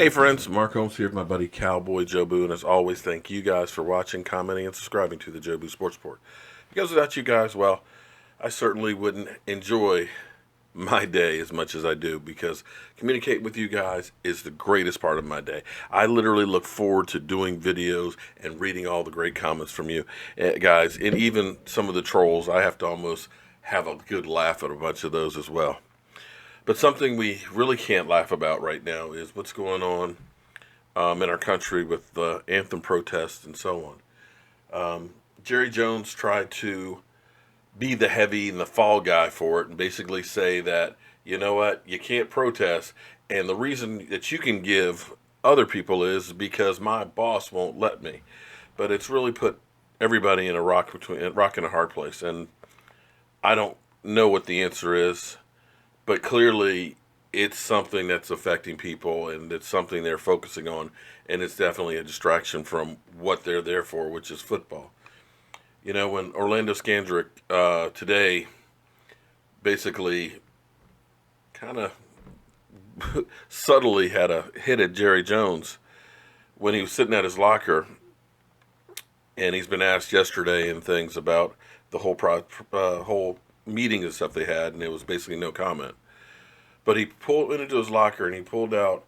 Hey friends, Mark Holmes here with my buddy CowboyJobu, and as always, thank you guys for watching, commenting, and subscribing to the Jobu Sports Report. Because without you guys, well, I certainly wouldn't enjoy my day as much as I do, because communicating with you guys is the greatest part of my day. I literally look forward to doing videos and reading all the great comments from you guys, and even some of the trolls. I have to almost have a good laugh at a bunch of those as well. But something we really can't laugh about right now is what's going on in our country with the Anthem protests and so on. Jerry Jones tried to be the heavy and the fall guy for it and basically say that, you know what, you can't protest. And the reason that you can give other people is because my boss won't let me. But it's really put everybody in a rock and a hard place. And I don't know what the answer is. But clearly, it's something that's affecting people, and it's something they're focusing on, and it's definitely a distraction from what they're there for, which is football. You know, when Orlando Sandrick today basically kind of subtly had a hit at Jerry Jones when he was sitting at his locker, and he's been asked yesterday and things about the whole meeting and stuff they had, and it was basically no comment. But he went into his locker and he pulled out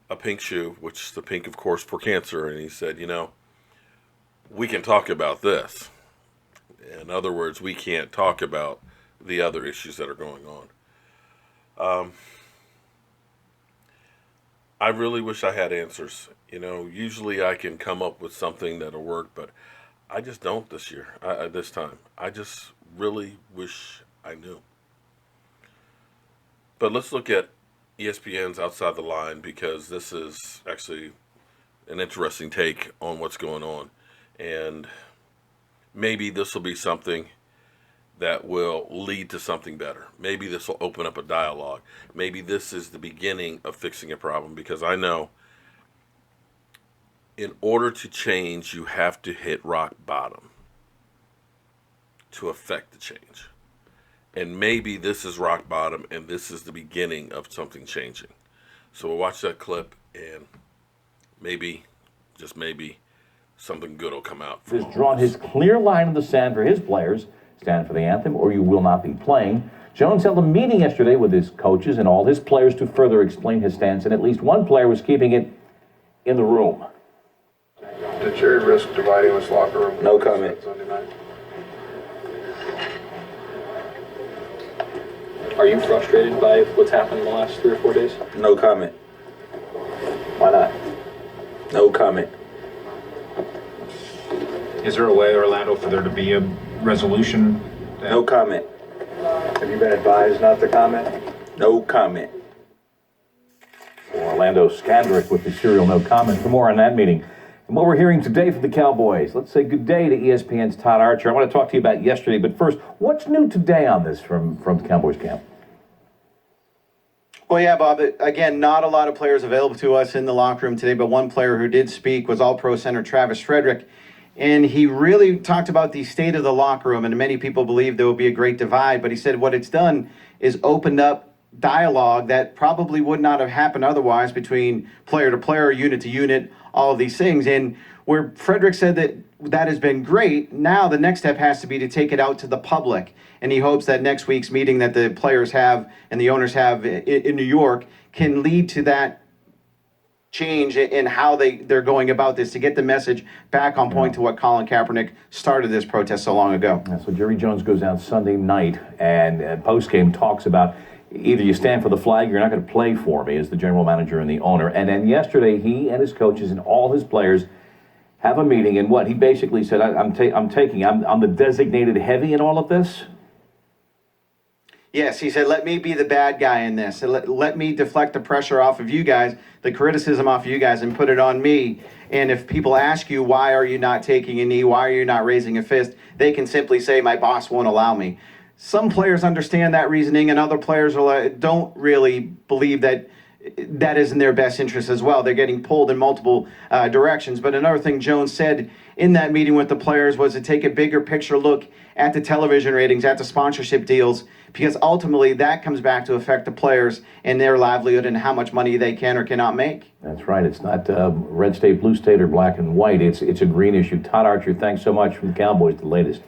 a pink shoe, which is the pink, of course, for cancer, and he said, you know, we can talk about this. In other words, we can't talk about the other issues that are going on. I really wish I had answers. You know, usually I can come up with something that'll work, but I just don't this year, this time. I just really wish I knew. But let's look at ESPN's Outside the Line, because this is actually an interesting take on what's going on. And maybe this will be something that will lead to something better. Maybe this will open up a dialogue. Maybe this is the beginning of fixing a problem, because I know in order to change, you have to hit rock bottom to affect the change. And maybe this is rock bottom, and this is the beginning of something changing. So we'll watch that clip, and maybe, just maybe, something good will come out. Has drawn his clear line in the sand for his players. Stand for the anthem, or you will not be playing. Jones held a meeting yesterday with his coaches and all his players to further explain his stance, and at least one player was keeping it in the room. Did Jerry risk dividing this locker room? No comment. Sunday night? Are you frustrated by what's happened in the last 3 or 4 days? No comment. Why not? No comment. Is there a way, Orlando, for there to be a resolution? No comment. Have you been advised not to comment? No comment. Orlando Sandrick with the serial no comment. For more on that meeting and what we're hearing today from the Cowboys, let's say good day to ESPN's Todd Archer. I want to talk to you about yesterday, but first, what's new today on this from the Cowboys camp? Well, yeah, Bob, again, not a lot of players available to us in the locker room today, but one player who did speak was All-Pro center Travis Frederick, and he really talked about the state of the locker room, and many people believe there will be a great divide, but he said what it's done is opened up dialogue that probably would not have happened otherwise between player to player, unit to unit, all of these things. And where Frederick said that has been great, now the next step has to be to take it out to the public. And he hopes that next week's meeting that the players have and the owners have in New York can lead to that change in how they're going about this, to get the message back on point to what Colin Kaepernick started this protest so long ago. Yeah, so Jerry Jones goes out Sunday night and post-game talks about either you stand for the flag or you're not going to play for me as the general manager and the owner. And then yesterday, he and his coaches and all his players have a meeting, and what he basically said, I'm the designated heavy in all of this. Yes, he said, let me be the bad guy in this. Let me deflect the pressure off of you guys, the criticism off of you guys, and put it on me. And if people ask you, why are you not taking a knee? Why are you not raising a fist? They can simply say, my boss won't allow me. Some players understand that reasoning, and other players don't really believe that that is in their best interest as well. They're getting pulled in multiple directions. But another thing Jones said in that meeting with the players was to take a bigger picture look at the television ratings, at the sponsorship deals, because ultimately that comes back to affect the players and their livelihood and how much money they can or cannot make. That's right. It's not red state, blue state, or black and white. It's a green issue. Todd Archer, thanks so much from the Cowboys, the latest.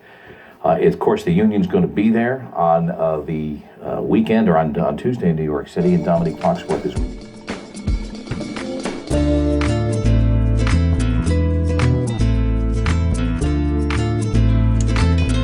Of course, the union's going to be there on the weekend or on Tuesday in New York City, and Dominique Foxworth is